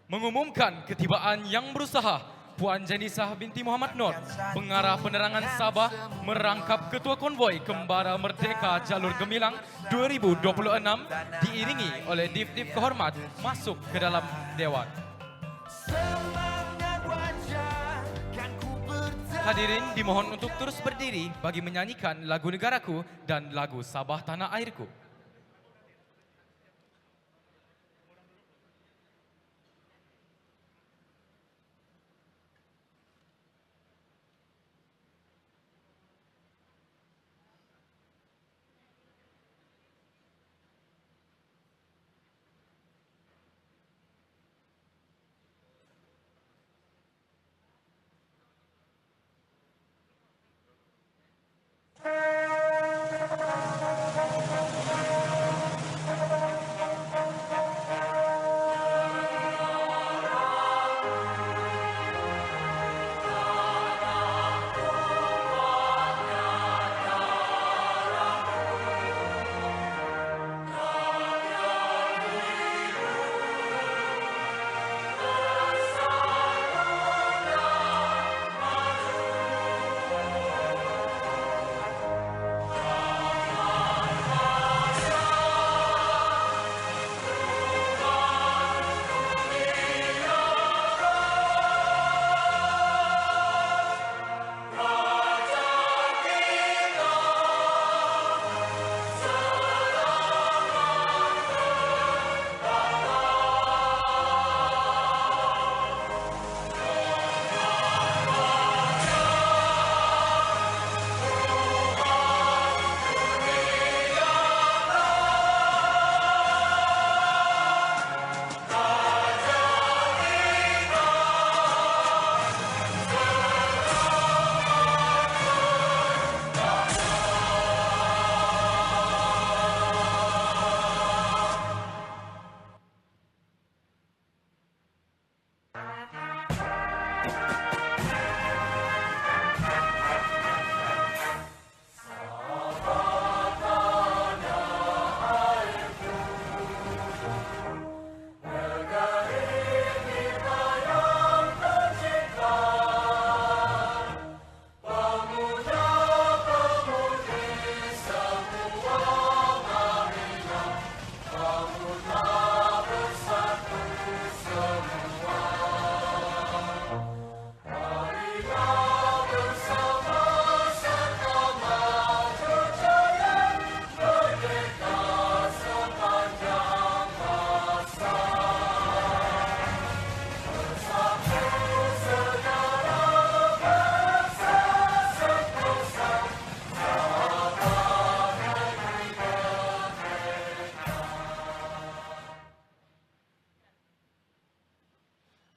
Mengumumkan ketibaan yang berusaha Puan Janisah binti Muhammad Nur, pengarah penerangan Sabah, merangkap Ketua Konvoi Kembara Merdeka Jalur Gemilang 2026 diiringi oleh Div-Div Kehormat masuk ke dalam Dewan. Hadirin dimohon untuk terus berdiri bagi menyanyikan lagu negaraku dan lagu Sabah Tanah Airku.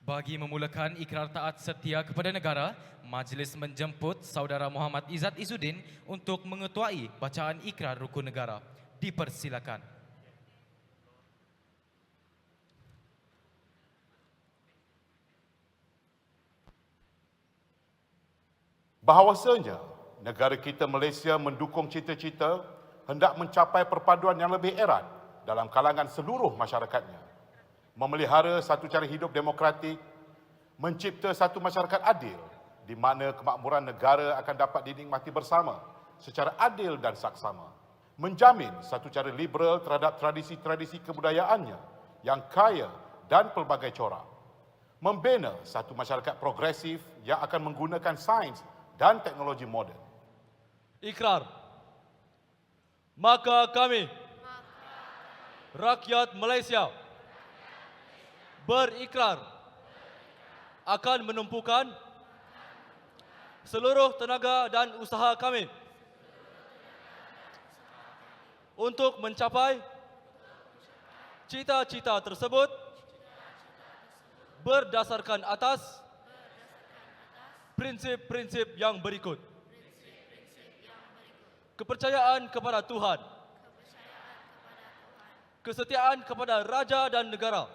Bagi memulakan ikrar taat setia kepada negara, majlis menjemput Saudara Muhammad Izzat Izzuddin untuk mengetuai bacaan ikrar rukun negara. Dipersilakan. Bahawasanya negara kita Malaysia mendukung cita-cita hendak mencapai perpaduan yang lebih erat dalam kalangan seluruh masyarakatnya, memelihara satu cara hidup demokratik, mencipta satu masyarakat adil di mana kemakmuran negara akan dapat dinikmati bersama secara adil dan saksama, menjamin satu cara liberal terhadap tradisi-tradisi kebudayaannya yang kaya dan pelbagai corak, membina satu masyarakat progresif yang akan menggunakan sains dan teknologi moden. Ikrar. Maka kami, rakyat Malaysia, berikrar akan menumpukan seluruh tenaga dan usaha kami untuk mencapai cita-cita tersebut berdasarkan atas prinsip-prinsip yang berikut. Kepercayaan kepada Tuhan, kesetiaan kepada raja dan negara,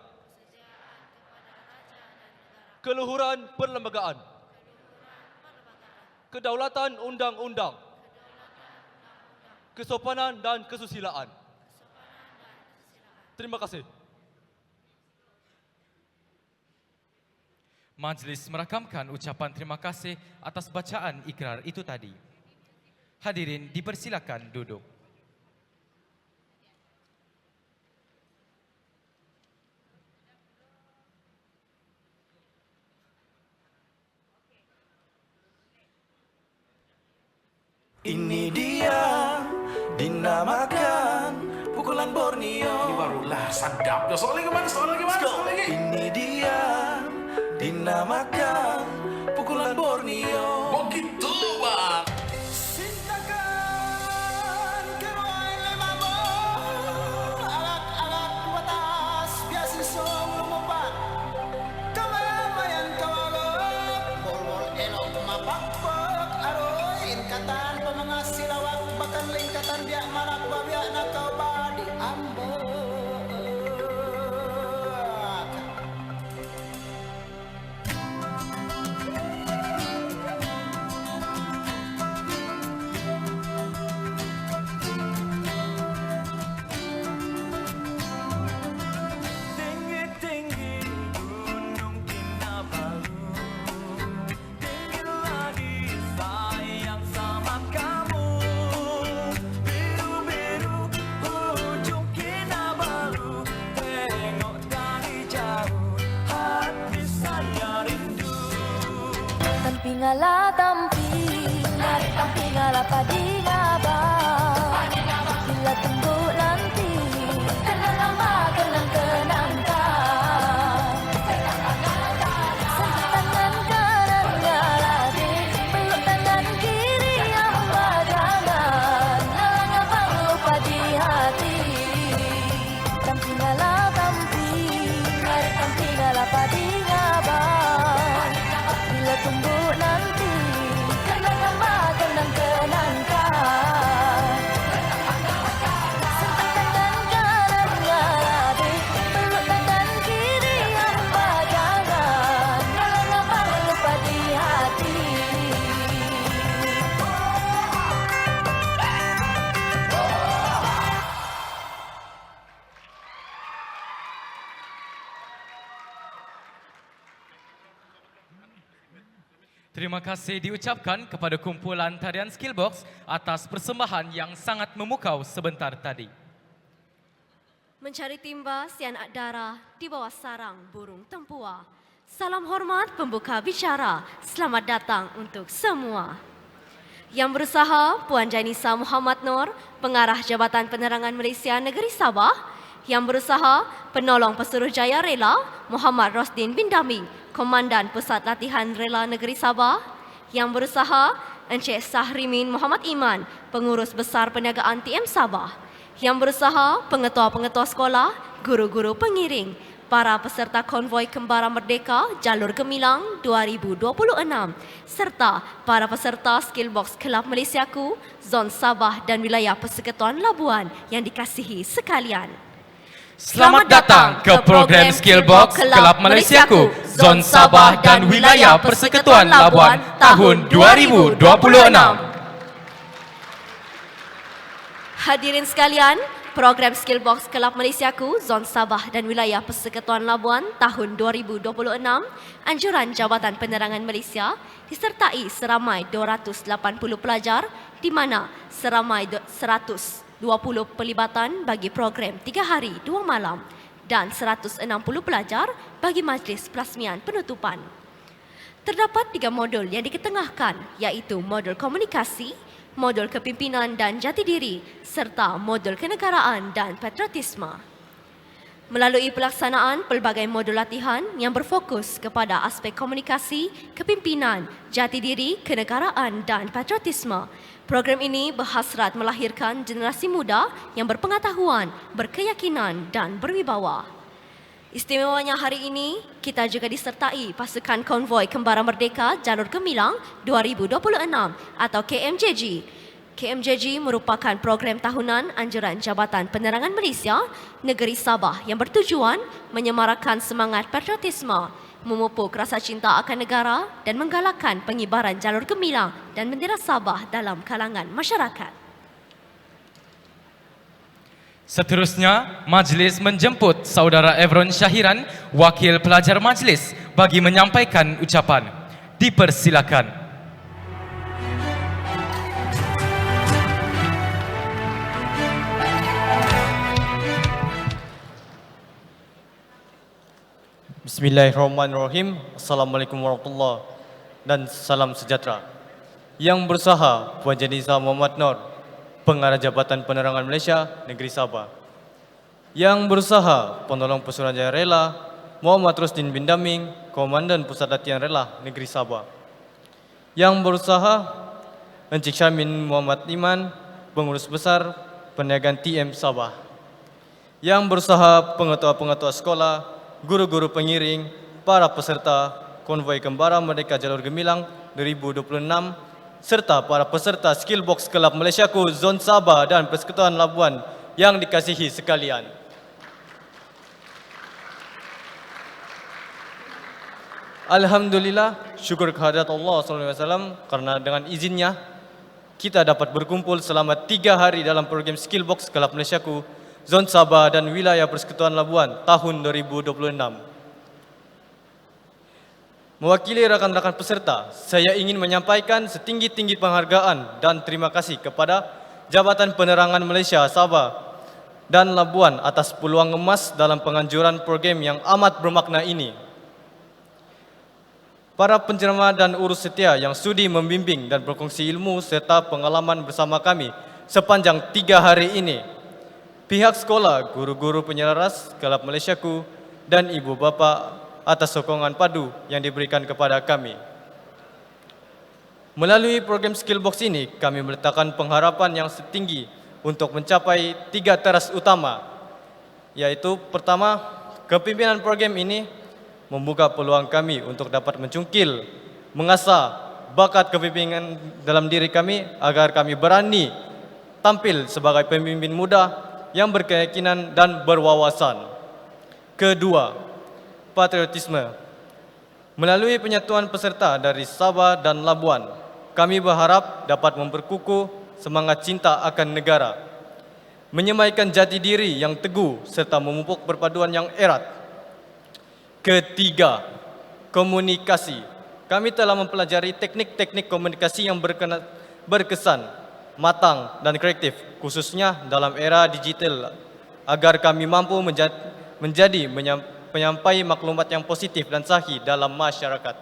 keluhuran perlembagaan, kedaulatan undang-undang, kesopanan dan kesusilaan. Terima kasih. Majlis merakamkan ucapan terima kasih atas bacaan ikrar itu tadi. Hadirin dipersilakan duduk. Ini dia dinamakan pukulan Borneo. Ini barulah sadap. Ya, soal lagi mana? Soal lagi mana? Soal lagi. Ini dia dinamakan pukulan Borneo. Oh gitu, Bang. Sintakan keroy lemabong, alak-alak batas biasa song lumumpat. Kamamayan kawagok, bol-bol elok mapakpak aroy. Ingkatan pemengas silawak, bahkan lingkatan biak malak babiak nakau badi ambek. Tinggi-tinggi Gunung Kinabalu, tinggi lagi sayang sama kamu. Biru-biru ujung Kinabalu, tengok dari jauh hati saya rindu. Tampi ngala tampi, narik tampi ngala padi ngabang. Bila tembuk nanti, kenang lama kenang kenangkan. Sentuh tangan kanan ngalade, peluk tangan kiri yang badangan. Nalang abang lupa di hati. Tampi ngala tampi, narik tampi ngala padi ngabang. Bila tumbuh nanti, kenang lama kenang kenangkan. Sentuh tangan kanan ngalade, peluk tangan kiri yang badangan. Nalang abang lupa di hati. Terima kasih diucapkan kepada kumpulan tarian Skillbox atas persembahan yang sangat memukau sebentar tadi. Mencari timba sianak darah di bawah sarang burung tempua. Salam hormat pembuka bicara. Selamat datang untuk semua. Yang berusaha Puan Jainisa Muhammad Nur, Pengarah Jabatan Penerangan Malaysia Negeri Sabah. Yang berusaha Penolong Pesuruhjaya Rela Muhammad Rosdin bin Dami, Komandan Pusat Latihan Rela Negeri Sabah. Yang berusaha Encik Sahrimin Muhammad Iman, Pengurus Besar Perniagaan TM Sabah. Yang berusaha pengetua-pengetua sekolah, guru-guru pengiring, para peserta konvoi Kembara Merdeka Jalur Gemilang 2026 serta para peserta Skillbox Kelab Malaysiaku, Zon Sabah dan Wilayah Persekutuan Labuan yang dikasihi sekalian. Selamat datang ke program Skillbox Kelab Malaysiaku, Zon Sabah dan Wilayah Persekutuan Labuan tahun 2026. Hadirin sekalian, program Skillbox Kelab Malaysiaku, Zon Sabah dan Wilayah Persekutuan Labuan tahun 2026, anjuran Jabatan Penerangan Malaysia disertai seramai 280 pelajar di mana seramai 120 pelibatan bagi program 3 hari 2 malam dan 160 pelajar bagi majlis pelasmian penutupan. Terdapat 3 modul yang diketengahkan iaitu modul komunikasi, modul kepimpinan dan jati diri serta modul kenegaraan dan patriotisme. Melalui pelaksanaan pelbagai modul latihan yang berfokus kepada aspek komunikasi, kepimpinan, jati diri, kenegaraan dan patriotisme, program ini berhasrat melahirkan generasi muda yang berpengetahuan, berkeyakinan dan berwibawa. Istimewanya hari ini, kita juga disertai pasukan konvoi Kembara Merdeka Jalur Gemilang 2026 atau KMJG. KMJG merupakan program tahunan anjuran Jabatan Penerangan Malaysia Negeri Sabah yang bertujuan menyemarakan semangat patriotisme, memupuk rasa cinta akan negara dan menggalakkan pengibaran jalur gemilang dan bendera Sabah dalam kalangan masyarakat. Seterusnya, majlis menjemput Saudara Evron Syahiran, Wakil Pelajar Majlis, bagi menyampaikan ucapan. Dipersilakan. Bismillahirrahmanirrahim. Assalamualaikum warahmatullahi dan salam sejahtera. Yang berusaha Puan Janiza Muhammad Nur, Pengarah Jabatan Penerangan Malaysia Negeri Sabah. Yang berusaha Penolong Pesuruhanjaya Rela Muhammad Rusdin bin Daming, Komandan Pusat Latihan Rela Negeri Sabah. Yang berusaha Encik Syamin Muhammad Iman, Pengurus Besar Perniagaan TM Sabah. Yang berusaha pengetua-pengetua sekolah, guru-guru pengiring, para peserta konvoi Kembara Merdeka Jalur Gemilang 2026 serta para peserta Skillbox Kelab Malaysiaku Zon Sabah dan Persekutuan Labuan yang dikasihi sekalian. Alhamdulillah, syukur kehadirat Allah SAW karena dengan izinnya kita dapat berkumpul selama 3 hari dalam program Skillbox Kelab Malaysiaku Zon Sabah dan Wilayah Persekutuan Labuan tahun 2026. Mewakili rakan-rakan peserta, saya ingin menyampaikan setinggi-tinggi penghargaan dan terima kasih kepada Jabatan Penerangan Malaysia Sabah dan Labuan atas peluang emas dalam penganjuran program yang amat bermakna ini. Para pencerama dan urus setia yang sudi membimbing dan berkongsi ilmu serta pengalaman bersama kami sepanjang 3 hari ini. Pihak sekolah, guru-guru penyelaras, Kelab Malaysiaku dan ibu bapa atas sokongan padu yang diberikan kepada kami. Melalui program Skillbox ini, kami meletakkan pengharapan yang setinggi untuk mencapai 3 teras utama, yaitu pertama, kepimpinan program ini membuka peluang kami untuk dapat mencungkil, mengasah bakat kepimpinan dalam diri kami agar kami berani tampil sebagai pemimpin muda yang berkeyakinan dan berwawasan. Kedua, patriotisme. Melalui penyatuan peserta dari Sabah dan Labuan, kami berharap dapat memperkukuh semangat cinta akan negara, menyemaikan jati diri yang teguh serta memupuk perpaduan yang erat. Ketiga, komunikasi. Kami telah mempelajari teknik-teknik komunikasi yang berkesan, matang dan kreatif, khususnya dalam era digital, agar kami mampu menjadi penyampai maklumat yang positif dan sahih dalam masyarakat.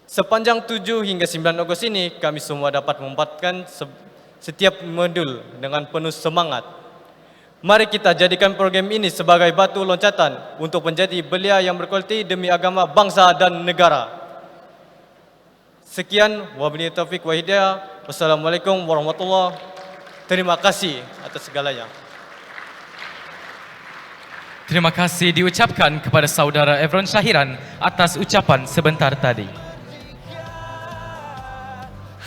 Sepanjang 7 hingga 9 Ogos ini, kami semua dapat memanfaatkan setiap modul dengan penuh semangat. Mari kita jadikan program ini sebagai batu loncatan untuk menjadi belia yang berkualiti demi agama, bangsa dan negara. Sekian, wabillahi taufiq wa hidayah. Wassalamualaikum warahmatullahi wabarakatuh. Terima kasih atas segalanya. Terima kasih diucapkan kepada saudara Evron Syahiran atas ucapan sebentar tadi.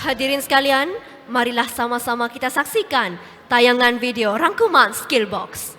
Hadirin sekalian, marilah sama-sama kita saksikan tayangan video rangkuman Skillbox.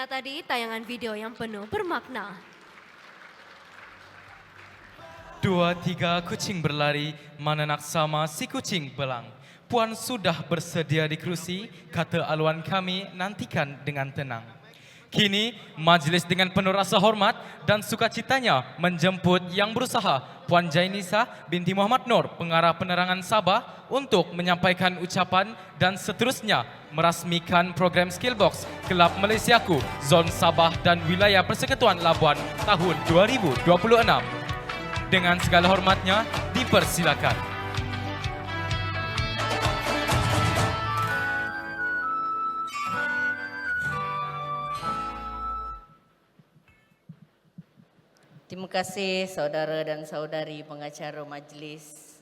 Demikianlah tadi tayangan video yang penuh bermakna. 2-3 kucing berlari, mana nak sama si kucing belang. Puan sudah bersedia di kerusi, kata aluan kami nantikan dengan tenang. Kini, majlis dengan penuh rasa hormat dan sukacitanya menjemput yang berusaha Puan Jainisa binti Muhammad Nur, Pengarah Penerangan Sabah untuk menyampaikan ucapan dan seterusnya merasmikan program Skillbox Kelab Malaysiaku Zon Sabah dan Wilayah Persekutuan Labuan tahun 2026. Dengan segala hormatnya, dipersilakan. Terima kasih saudara dan saudari pengacara majlis.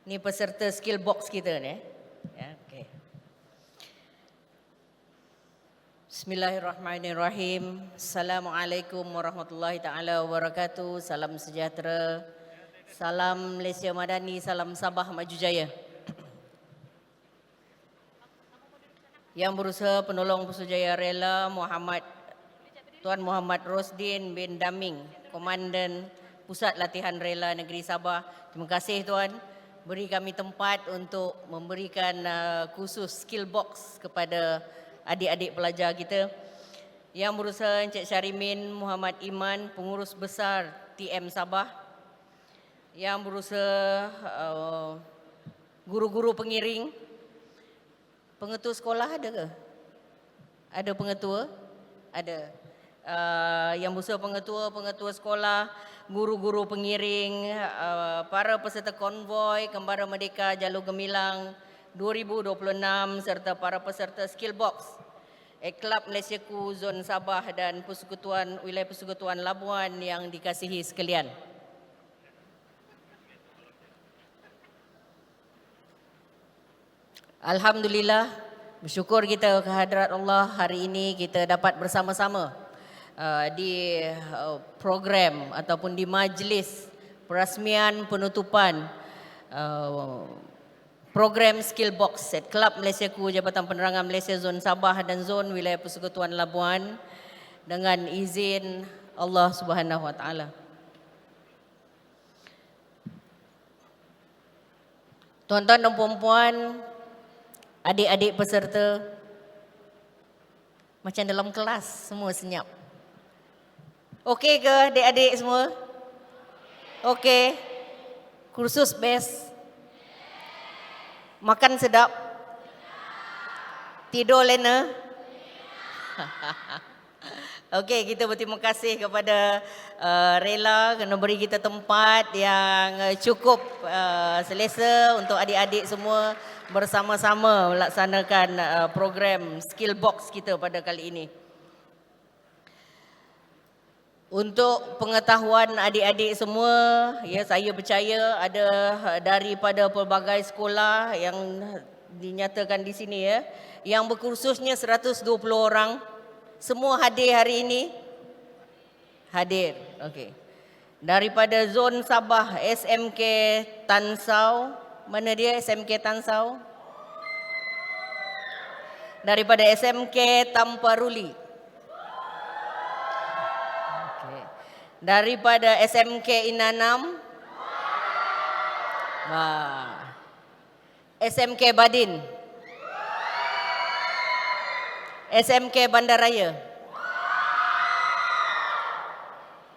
Ni peserta skill box kita ni. Ya, okey. Bismillahirrahmanirrahim. Assalamualaikum warahmatullahi taala wabarakatuh. Salam sejahtera. Salam Malaysia Madani, salam Sabah Maju Jaya. Yang berusaha penolong Pusujaya Rela Tuan Muhammad Rosdin bin Daming, Komandan Pusat Latihan Rela Negeri Sabah. Terima kasih Tuan, beri kami tempat untuk memberikan kursus skill box kepada adik-adik pelajar kita. Yang berusaha Encik Syarimin Muhammad Iman, Pengurus Besar TM Sabah. Yang berusaha guru-guru pengiring. Pengetua sekolah ada ke? Ada pengetua? Ada. Yang berusaha pengetua sekolah, guru-guru pengiring, para peserta konvoi Kembara Merdeka Jalur Gemilang 2026 serta para peserta skill box Kelab Malaysiaku Zon Sabah dan Wilayah Persekutuan Labuan yang dikasihi sekalian. Alhamdulillah, bersyukur kita kehadrat Allah hari ini kita dapat bersama-sama di program ataupun di majlis perasmian penutupan program Skill Box at Kelab Malaysiaku Jabatan Penerangan Malaysia Zon Sabah dan Zon Wilayah Persekutuan Labuan dengan izin Allah Subhanahu Wa Taala. Tuan-tuan dan puan-puan, adik-adik peserta, macam dalam kelas semua senyap. Okey ke adik-adik semua? Okey. Kursus best. Makan sedap. Tidur lena. Okey, kita berterima kasih kepada Rela kerana beri kita tempat yang cukup selesa untuk adik-adik semua bersama-sama melaksanakan program skill box kita pada kali ini. Untuk pengetahuan adik-adik semua, ya, saya percaya ada daripada pelbagai sekolah yang dinyatakan di sini, ya, yang berkursusnya 120 orang. Semua hadir hari ini? Hadir. Okey. Daripada Zon Sabah SMK Tansau, mana dia SMK Tansau? Daripada SMK Tamparuli. Daripada SMK Inanam. SMK Badin. SMK Bandaraya.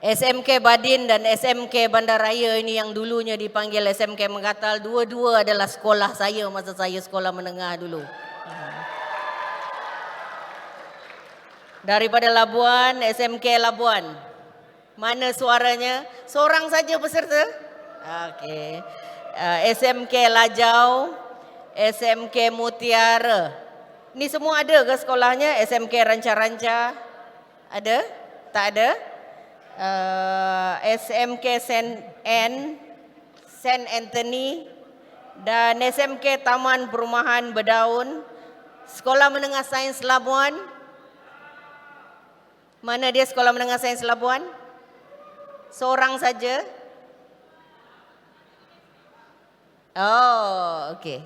SMK Badin dan SMK Bandaraya ini yang dulunya dipanggil SMK Mengatal, dua-dua adalah sekolah saya masa saya sekolah menengah dulu. Daripada Labuan, SMK Labuan. Mana suaranya? Seorang saja peserta? Okey. SMK Lajau, SMK Mutiara. Ini semua ada ke sekolahnya? SMK Ranca-Ranca? Ada? Tak ada? SMK Saint Anthony dan SMK Taman Perumahan Berdaun. Sekolah Menengah Sains Labuan. Mana dia Sekolah Menengah Sains Labuan? Seorang saja. Oh, okey.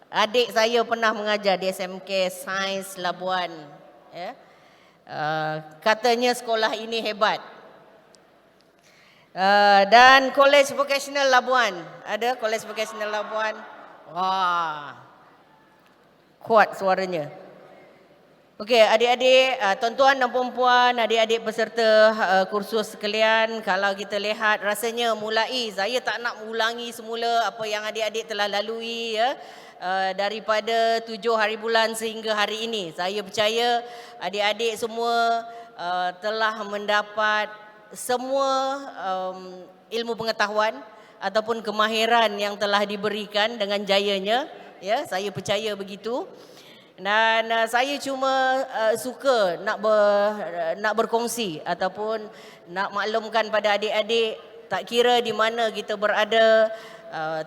Adik saya pernah mengajar di SMK Sains Labuan, ya. Katanya sekolah ini hebat. Dan College Vocational Labuan. Ada College Vocational Labuan. Wah, kuat suaranya. Okey, adik-adik, tuan-tuan dan puan-puan, adik-adik peserta kursus sekalian, kalau kita lihat rasanya mulai, saya tak nak ulangi semula apa yang adik-adik telah lalui ya. Daripada 7 hari bulan sehingga hari ini. Saya percaya adik-adik semua telah mendapat semua ilmu pengetahuan ataupun kemahiran yang telah diberikan dengan jayanya. Ya, saya percaya begitu. Dan saya cuma suka nak berkongsi ataupun nak maklumkan pada adik-adik, tak kira di mana kita berada,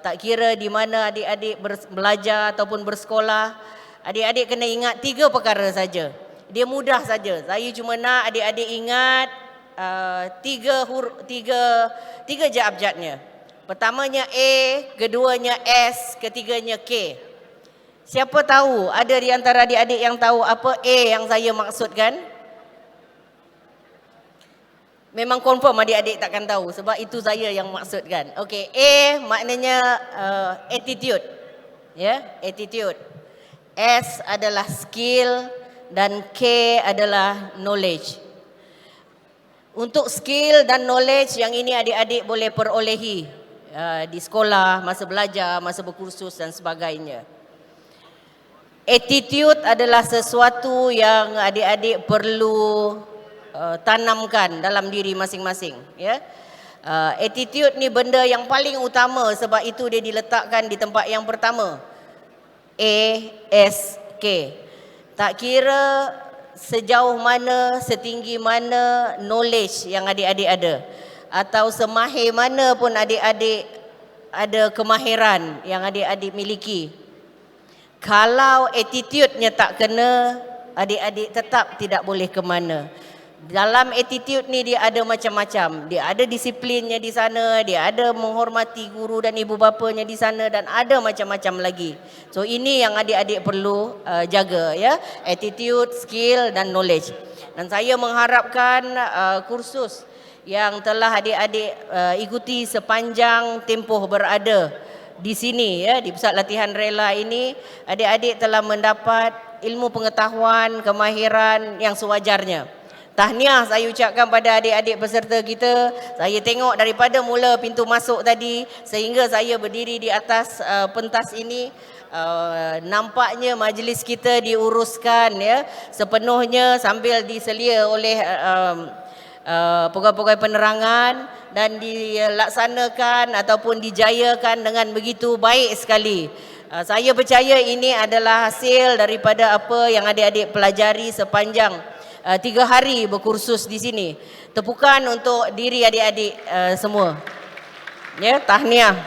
tak kira di mana adik-adik belajar ataupun bersekolah, adik-adik kena ingat 3 perkara saja. Dia mudah saja. Saya cuma nak adik-adik ingat 3 je abjadnya. Pertamanya A, keduanya S, ketiganya K. Siapa tahu, ada di antara adik-adik yang tahu apa A yang saya maksudkan? Memang confirm adik-adik takkan tahu sebab itu saya yang maksudkan. Okey, A maknanya attitude. Ya, attitude. S adalah skill dan K adalah knowledge. Untuk skill dan knowledge yang ini adik-adik boleh perolehi di sekolah, masa belajar, masa berkursus dan sebagainya. Attitude adalah sesuatu yang adik-adik perlu tanamkan dalam diri masing-masing. Ya, attitude ni benda yang paling utama sebab itu dia diletakkan di tempat yang pertama. A, S, K. Tak kira sejauh mana, setinggi mana knowledge yang adik-adik ada, atau semahir mana pun adik-adik ada kemahiran yang adik-adik miliki. Kalau attitude-nya tak kena, adik-adik tetap tidak boleh ke mana. Dalam attitude ni dia ada macam-macam. Dia ada disiplinnya di sana, dia ada menghormati guru dan ibu bapanya di sana dan ada macam-macam lagi. So ini yang adik-adik perlu jaga ya, attitude, skill dan knowledge. Dan saya mengharapkan kursus yang telah adik-adik ikuti sepanjang tempoh berada di sini ya, di pusat latihan rela ini, adik-adik telah mendapat ilmu pengetahuan, kemahiran yang sewajarnya. Tahniah saya ucapkan pada adik-adik peserta kita. Saya tengok daripada mula pintu masuk tadi sehingga saya berdiri di atas pentas ini, nampaknya majlis kita diuruskan ya sepenuhnya sambil diselia oleh pegawai-pegawai penerangan dan dilaksanakan ataupun dijayakan dengan begitu baik sekali. Saya percaya ini adalah hasil daripada apa yang adik-adik pelajari sepanjang 3 hari berkursus di sini. Tepukan untuk diri adik-adik semua. Ya, tahniah.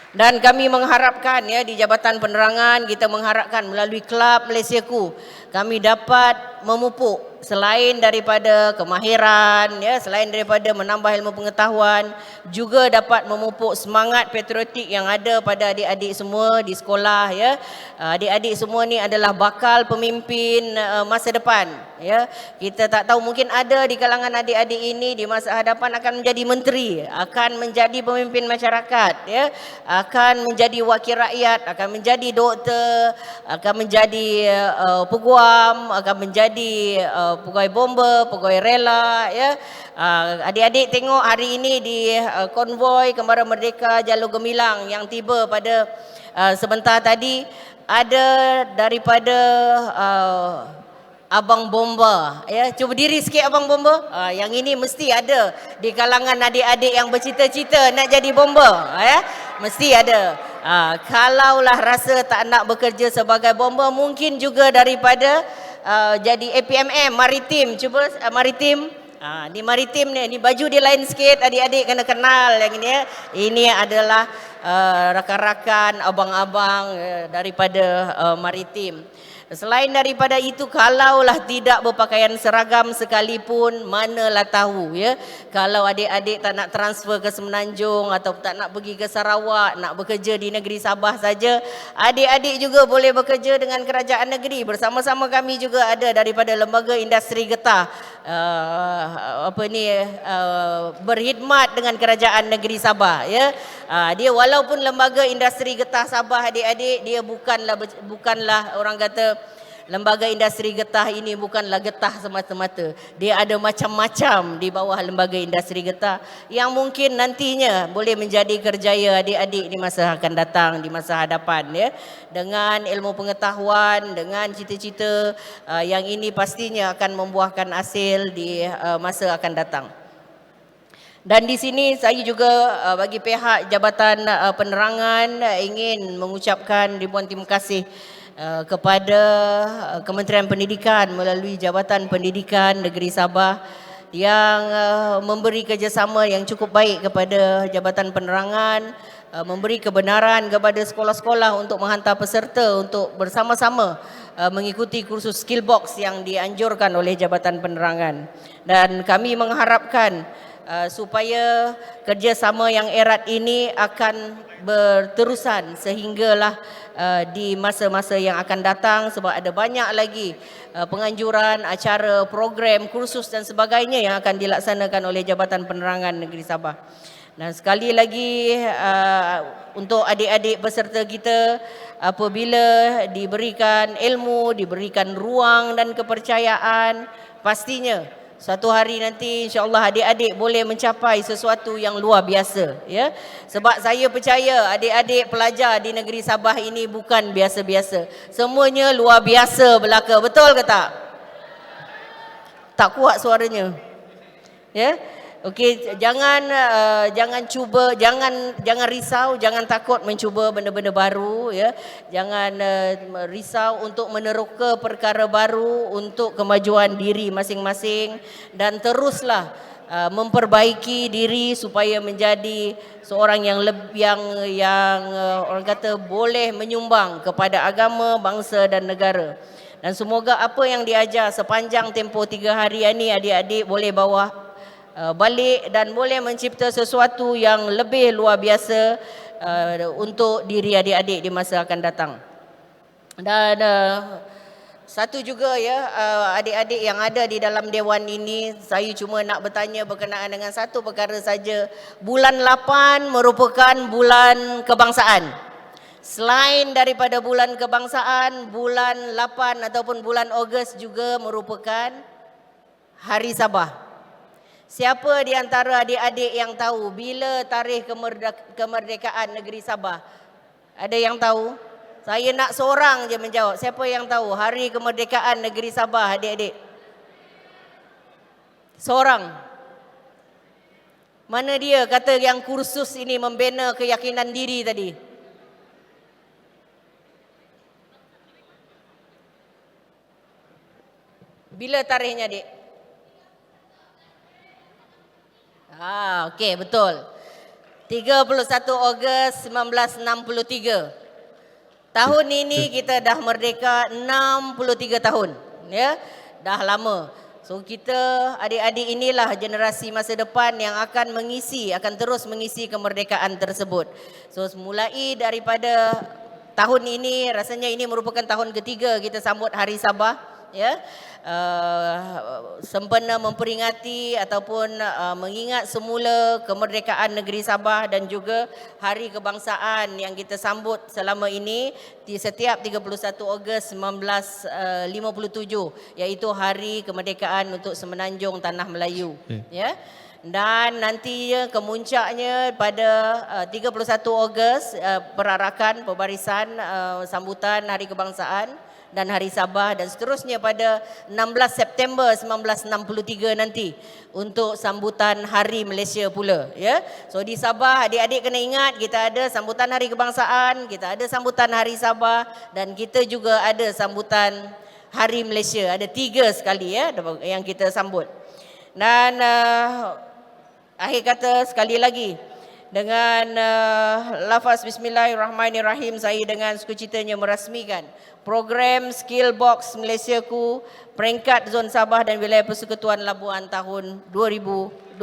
Dan kami mengharapkan ya di Jabatan Penerangan, kita mengharapkan melalui Kelab Malaysiaku kami dapat memupuk selain daripada kemahiran ya, selain daripada menambah ilmu pengetahuan, juga dapat memupuk semangat patriotik yang ada pada adik-adik semua di sekolah ya. Adik-adik semua ni adalah bakal pemimpin masa depan ya. Kita tak tahu, mungkin ada di kalangan adik-adik ini di masa hadapan akan menjadi menteri, akan menjadi pemimpin masyarakat ya, akan menjadi wakil rakyat, akan menjadi doktor, akan menjadi peguam, akan menjadi pegawai bomba, pegawai rela ya. Adik-adik tengok hari ini di konvoi Kembara Merdeka Jalur Gemilang yang tiba pada sebentar tadi, ada daripada abang bomba ya. Cuba diri sikit abang bomba. Yang ini mesti ada di kalangan adik-adik yang bercita-cita nak jadi bomba ya. Mesti ada. Kalaulah rasa tak nak bekerja sebagai bomba, mungkin juga daripada jadi APMM maritim. Cuba maritim. Ni maritim ni baju dia lain sikit, adik-adik kena kenal yang ini ya. Ini adalah rakan-rakan abang-abang daripada maritim. Selain daripada itu, kalaulah tidak berpakaian seragam sekalipun, manalah tahu ya, kalau adik-adik tak nak transfer ke Semenanjung atau tak nak pergi ke Sarawak, nak bekerja di negeri Sabah saja, adik-adik juga boleh bekerja dengan kerajaan negeri. Bersama-sama kami juga ada daripada Lembaga Industri Getah berkhidmat dengan kerajaan negeri Sabah ya. Dia walaupun Lembaga Industri Getah Sabah, adik-adik, dia bukanlah orang kata Lembaga Industri Getah ini bukanlah getah semata-mata. Dia ada macam-macam di bawah Lembaga Industri Getah yang mungkin nantinya boleh menjadi kerjaya adik-adik di masa akan datang, di masa hadapan ya. Dengan ilmu pengetahuan, dengan cita-cita yang ini pastinya akan membuahkan hasil di masa akan datang. Dan di sini saya juga bagi pihak Jabatan Penerangan ingin mengucapkan ribuan terima kasih kepada Kementerian Pendidikan melalui Jabatan Pendidikan Negeri Sabah yang memberi kerjasama yang cukup baik kepada Jabatan Penerangan, memberi kebenaran kepada sekolah-sekolah untuk menghantar peserta untuk bersama-sama mengikuti kursus skill box yang dianjurkan oleh Jabatan Penerangan. Dan kami mengharapkan supaya kerjasama yang erat ini akan berterusan sehinggalah di masa-masa yang akan datang, sebab ada banyak lagi penganjuran, acara, program, kursus dan sebagainya yang akan dilaksanakan oleh Jabatan Penerangan Negeri Sabah. Dan sekali lagi untuk adik-adik peserta kita, apabila diberikan ilmu, diberikan ruang dan kepercayaan, pastinya suatu hari nanti insya-Allah adik-adik boleh mencapai sesuatu yang luar biasa ya. Sebab saya percaya adik-adik pelajar di negeri Sabah ini bukan biasa-biasa. Semuanya luar biasa belaka. Betul ke tak? Tak kuat suaranya. Ya. Okey, jangan cuba, jangan risau, jangan takut mencuba benda-benda baru ya. Jangan risau untuk meneroka perkara baru untuk kemajuan diri masing-masing, dan teruslah memperbaiki diri supaya menjadi seorang yang orang kata boleh menyumbang kepada agama, bangsa dan negara. Dan semoga apa yang diajar sepanjang tempoh 3 hari ini adik-adik boleh bawa balik dan boleh mencipta sesuatu yang lebih luar biasa untuk diri adik-adik di masa akan datang. Dan satu juga ya, adik-adik yang ada di dalam dewan ini, saya cuma nak bertanya berkenaan dengan satu perkara saja. Bulan 8 merupakan bulan kebangsaan. Selain daripada bulan kebangsaan, bulan 8 ataupun bulan Ogos juga merupakan Hari Sabah. Siapa di antara adik-adik yang tahu bila tarikh kemerdekaan negeri Sabah? Ada yang tahu? Saya nak seorang je menjawab. Siapa yang tahu hari kemerdekaan negeri Sabah, adik-adik? Seorang. Mana dia kata yang kursus ini membina keyakinan diri tadi? Bila tarikhnya, adik? Okey, betul. 31 Ogos 1963. Tahun ini kita dah merdeka 63 tahun. Ya, dah lama. So kita adik-adik inilah generasi masa depan yang akan terus mengisi kemerdekaan tersebut. So mulai daripada tahun ini, rasanya ini merupakan tahun ketiga kita sambut Hari Sabah. Ya, sempena memperingati ataupun mengingat semula kemerdekaan negeri Sabah dan juga hari kebangsaan yang kita sambut selama ini di setiap 31 Ogos 1957, iaitu hari kemerdekaan untuk Semenanjung Tanah Melayu. Ya. Dan nanti kemuncaknya pada 31 Ogos perarakan pembarisan sambutan hari kebangsaan dan Hari Sabah, dan seterusnya pada 16 September 1963 nanti untuk sambutan Hari Malaysia pula ya. So di Sabah adik-adik kena ingat, kita ada sambutan Hari Kebangsaan, kita ada sambutan Hari Sabah, dan kita juga ada sambutan Hari Malaysia. Ada 3 sekali ya yang kita sambut. Dan akhir kata sekali lagi, Dengan lafaz Bismillahirrahmanirrahim, saya dengan sukacitanya merasmikan program Skill Box Malaysiaku peringkat Zon Sabah dan Wilayah Persekutuan Labuan tahun 2026.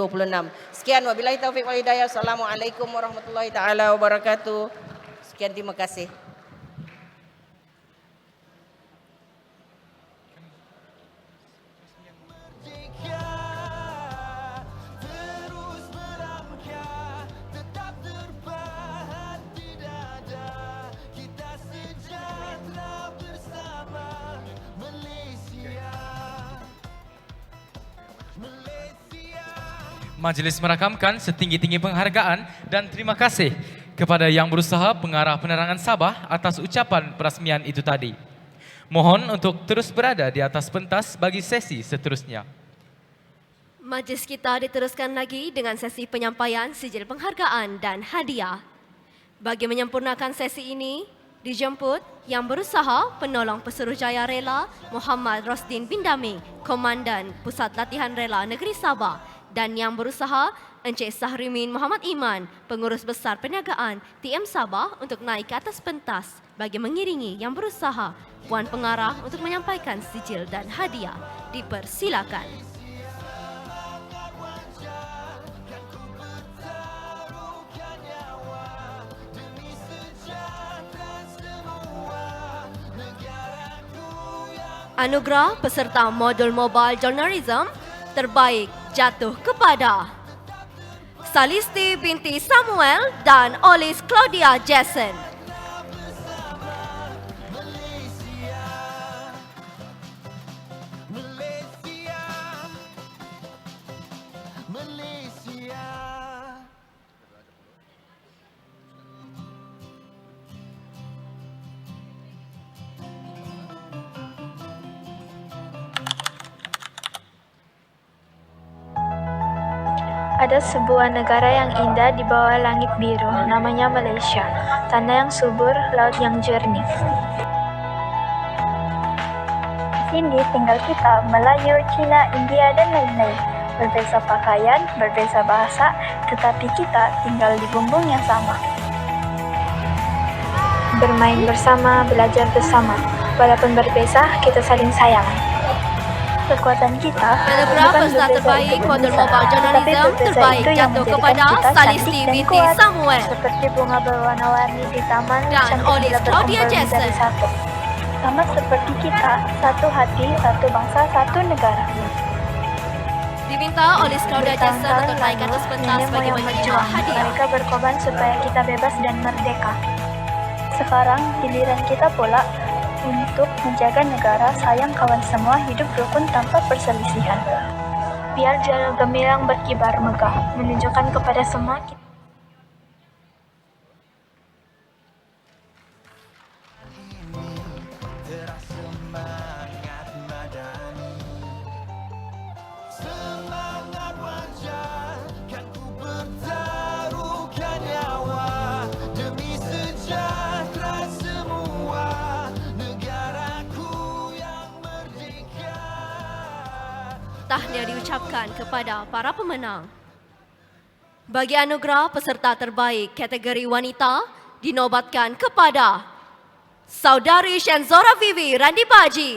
Sekian, wabillahi taufiq wal hidayah. Assalamualaikum warahmatullahi taala wabarakatuh. Sekian, terima kasih. Terus melangkah, tetap terpahat di dada. Kita sejahtera bersama Malaysia. Majlis merakamkan setinggi-tinggi penghargaan dan terima kasih kepada yang berusaha pengarah penerangan Sabah atas ucapan perasmian itu tadi. Mohon untuk terus berada di atas pentas bagi sesi seterusnya. Majlis kita diteruskan lagi dengan sesi penyampaian sijil penghargaan dan hadiah. Bagi menyempurnakan sesi ini, dijemput yang berusaha penolong Pesuruhjaya Rela Muhammad Rosdin bin Daming, Komandan Pusat Latihan Rela Negeri Sabah, dan yang berusaha Encik Sahrimin Muhammad Iman, Pengurus Besar Perniagaan TM Sabah untuk naik ke atas pentas bagi mengiringi yang berusaha Puan Pengarah untuk menyampaikan sijil dan hadiah. Dipersilakan. Anugerah peserta modul Mobile Journalism terbaik jatuh kepada Salisti binti Samuel dan Olis Claudia Jason. Ada sebuah negara yang indah di bawah langit biru, namanya Malaysia. Tanah yang subur, laut yang jernih. Di sini tinggal kita, Melayu, Cina, India, dan lain-lain. Berbeza pakaian, berbeza bahasa, tetapi kita tinggal di bumbung yang sama. Bermain bersama, belajar bersama. Walaupun berbeza, kita saling sayang. Kekuatan kita Anugerah peserta terbaik modul Mobile Journalism terbaik jatuh kepada Salisti binti Samuel seperti bunga berwarna-warni di taman dan cantik Olis bila Claudia berkumpul Jason. menjadi satu. Sama seperti kita, satu hati, satu bangsa, satu negara. Diminta Olis Claudia Jason untuk naik ke atas pentas nenek bagi moyang menerima berjuang. hadiah. Mereka berkorban supaya kita bebas dan merdeka. Sekarang giliran kita pula untuk menjaga negara, sayang kawan semua, hidup rukun tanpa perselisihan. Biar jalur gemilang berkibar megah, menunjukkan kepada semua kita Semangat wajah, kan ku bertaruhkan nyawa demi sejahtera semua negaraku yang merdeka. Tahniah diucapkan kepada para pemenang. Bagi anugerah peserta terbaik kategori wanita dinobatkan kepada Saudari Shenzora Vivi Randi Baji.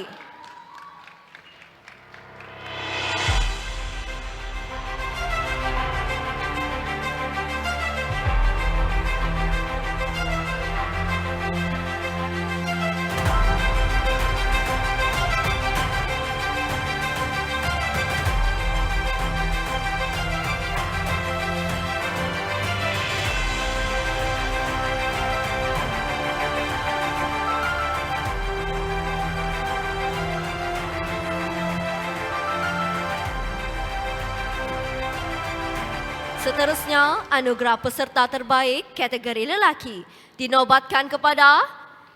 Seterusnya, anugerah peserta terbaik kategori lelaki dinobatkan kepada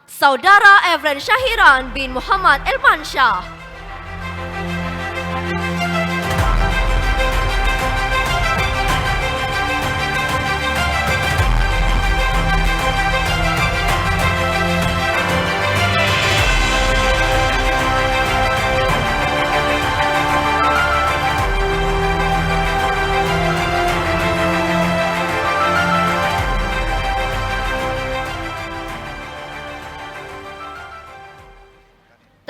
Saudara Evren Syahiran bin Muhammad Elman Shah.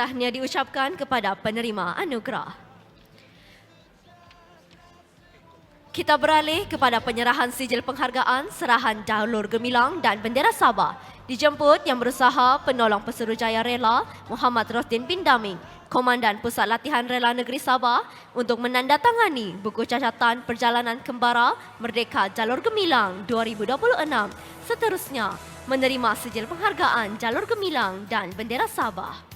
tahniah diucapkan kepada penerima anugerah. Kita beralih kepada penyerahan sijil penghargaan, serahan jalur gemilang dan bendera Sabah. Dijemput Yang Berusaha Penolong Pesuruhjaya Rela Muhammad Rosdin bin Daming, Komandan Pusat Latihan Rela Negeri Sabah untuk menandatangani buku catatan perjalanan kembara Merdeka Jalur Gemilang 2026. Seterusnya, menerima sijil penghargaan Jalur Gemilang dan bendera Sabah.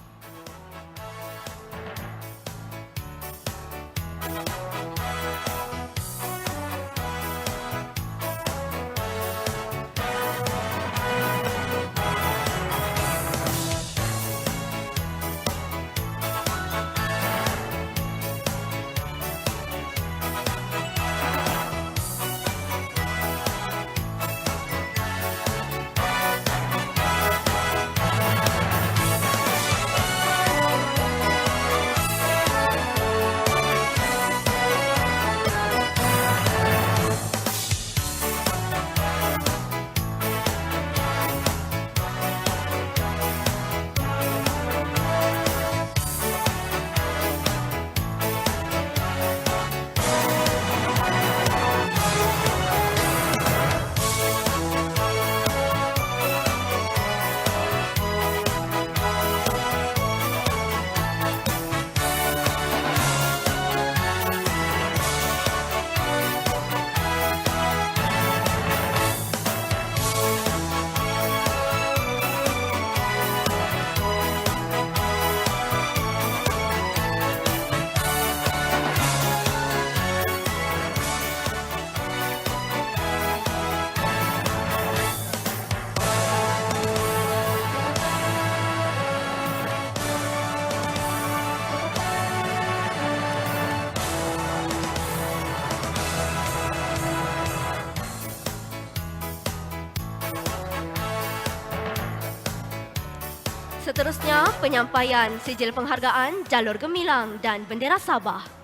Seterusnya, penyampaian sijil penghargaan Jalur Gemilang dan bendera Sabah.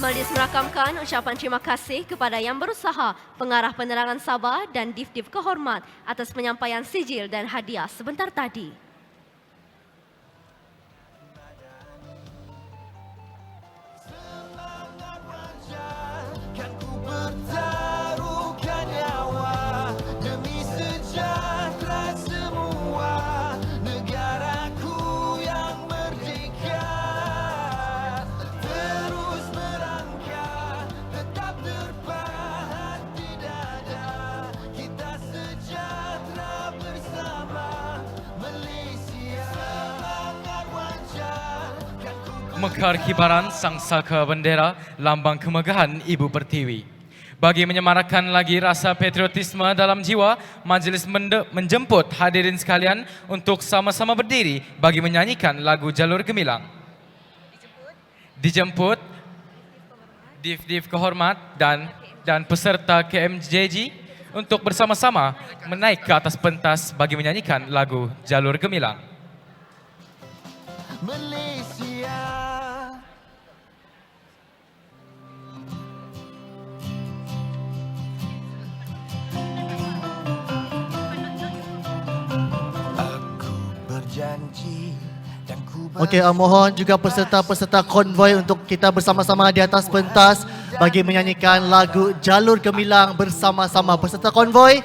Majlis merakamkan ucapan terima kasih kepada Yang Berusaha, Pengarah Penerangan Sabah dan Div-Div Kehormat atas penyampaian sijil dan hadiah sebentar tadi. Kan ku bertaruhkan nyawa demi sejahtera semua negaraku yang merdeka. Terus merangkak, tetap terpahat di dada. Kita sejahtera bersama Malaysia. Semangat wajah kan ku Mekar kibaran sang saka bendera lambang kemegahan Ibu Pertiwi. Bagi menyemarakan lagi rasa patriotisme dalam jiwa, majlis menjemput hadirin sekalian untuk sama-sama berdiri bagi menyanyikan lagu Jalur Gemilang. Dijemput Div-Div Kehormat dan peserta KMJG untuk bersama-sama menaik ke atas pentas bagi menyanyikan lagu Jalur Gemilang. Malaysia. Aku berjanji dan ku Okey, mohon juga peserta-peserta konvoi untuk kita bersama-sama di atas pentas bagi menyanyikan lagu Jalur Gemilang bersama-sama. Peserta konvoi,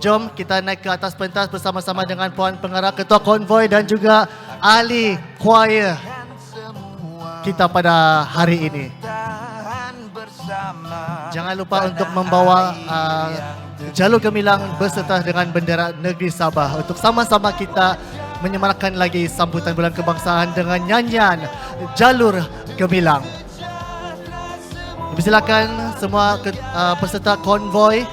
jom kita naik ke atas pentas bersama-sama dengan Puan Pengarah, Ketua Konvoi dan juga ahli choir kita pada hari ini. Jangan lupa untuk membawa Jalur Gemilang berserta dengan bendera negeri Sabah untuk sama-sama kita menyemarakan lagi sambutan bulan kebangsaan dengan nyanyian Jalur Gemilang. Silakan semua peserta konvoi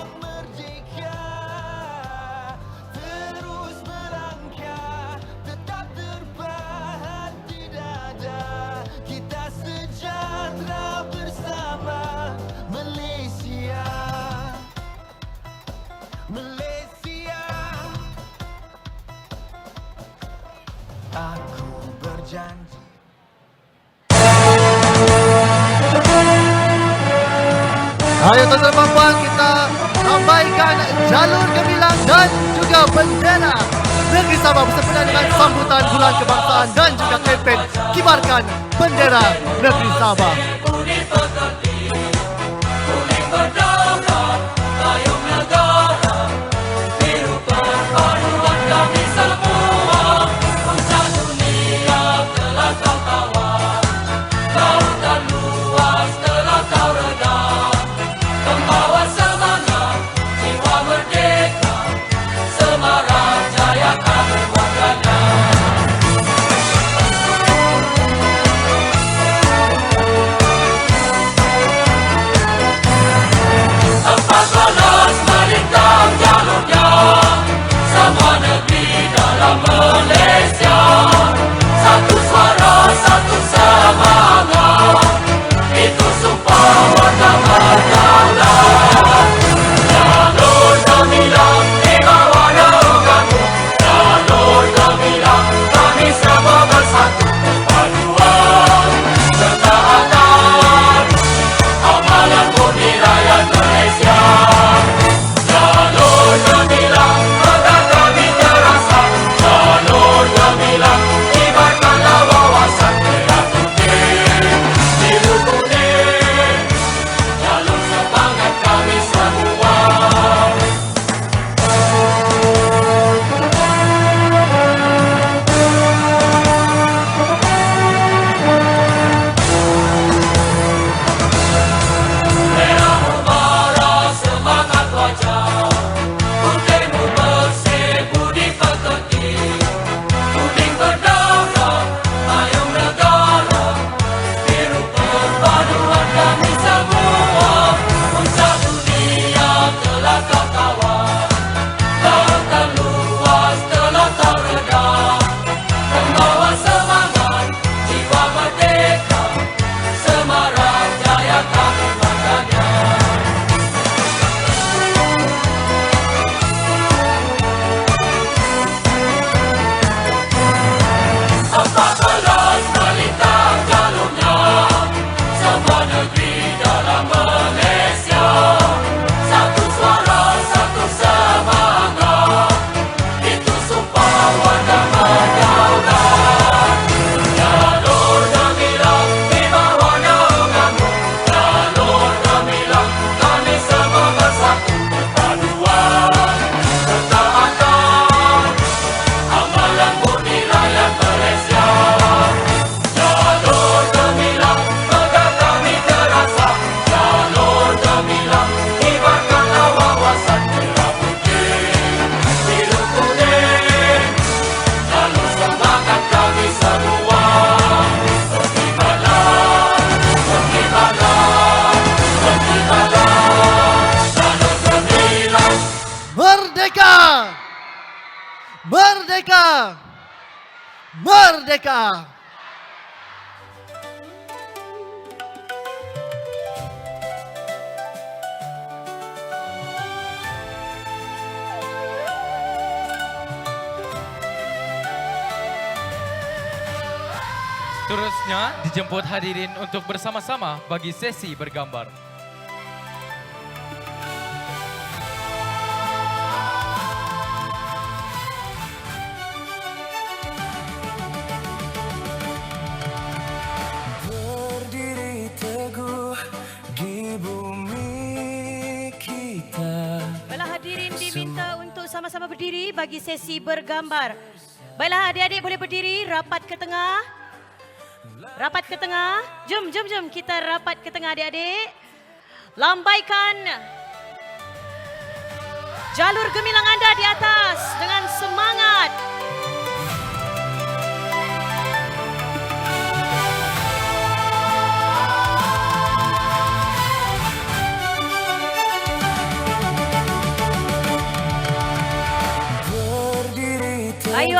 Ayo tuan-tuan dan puan, kita lambaikan jalur gemilang dan juga bendera negeri Sabah bersempena dengan sambutan Bulan Kebangsaan dan juga kempen kibarkan bendera negeri Sabah. Merdeka! Merdeka! Seterusnya dijemput hadirin untuk bersama-sama bagi sesi bergambar. Berdiri teguh di bumi kita. Baiklah hadirin diminta untuk sama-sama berdiri bagi sesi bergambar. Baiklah adik-adik boleh berdiri rapat ke tengah. Rapat ke tengah. Jom kita rapat ke tengah adik-adik. Lambaikan jalur gemilang anda di atas dengan semangat.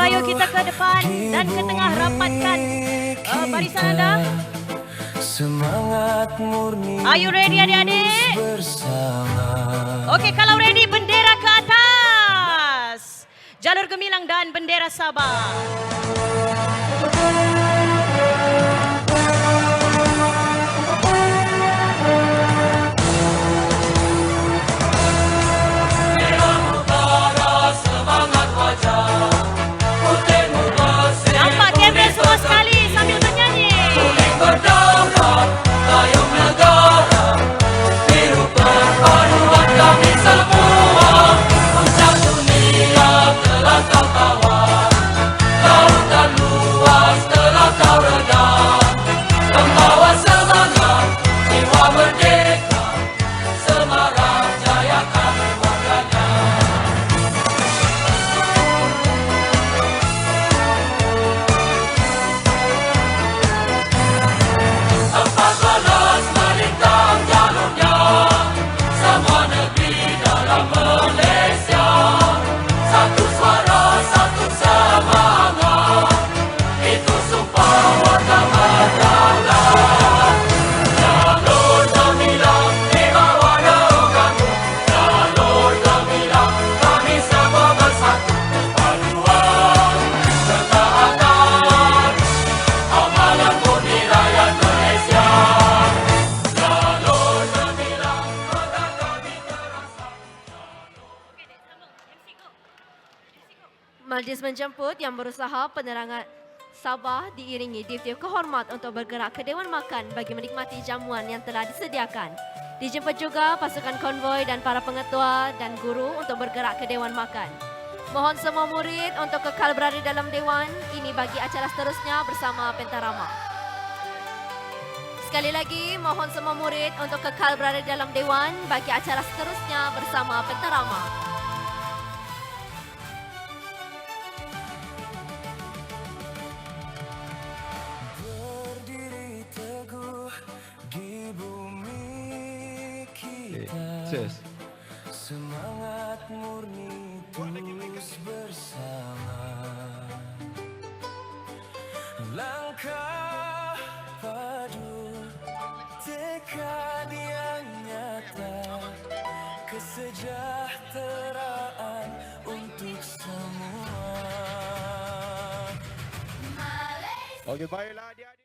Ayo kita ke depan dan ke tengah rapatkan barisan anda. Semangat murni. Are you ready adik-adik? Okey, kalau ready bendera ke atas. Jalur gemilang dan bendera Sabah. Majlis menjemput Yang Berusaha Penerangan Sabah diiringi tiup-tiup kehormat untuk bergerak ke Dewan Makan bagi menikmati jamuan yang telah disediakan. Dijemput juga pasukan konvoi dan para pengetua dan guru untuk bergerak ke Dewan Makan. Mohon semua murid untuk kekal berada dalam Dewan ini bagi acara seterusnya bersama Pentarama. Sekali lagi, mohon semua murid untuk kekal berada dalam Dewan bagi acara seterusnya bersama Pentarama. Berdiri teguh di bumi kita. Semangat murni terus bersama. Langkah padu, tekad yang nyata, kesejahteraan untuk semua. Okey, baiklah adik-adik.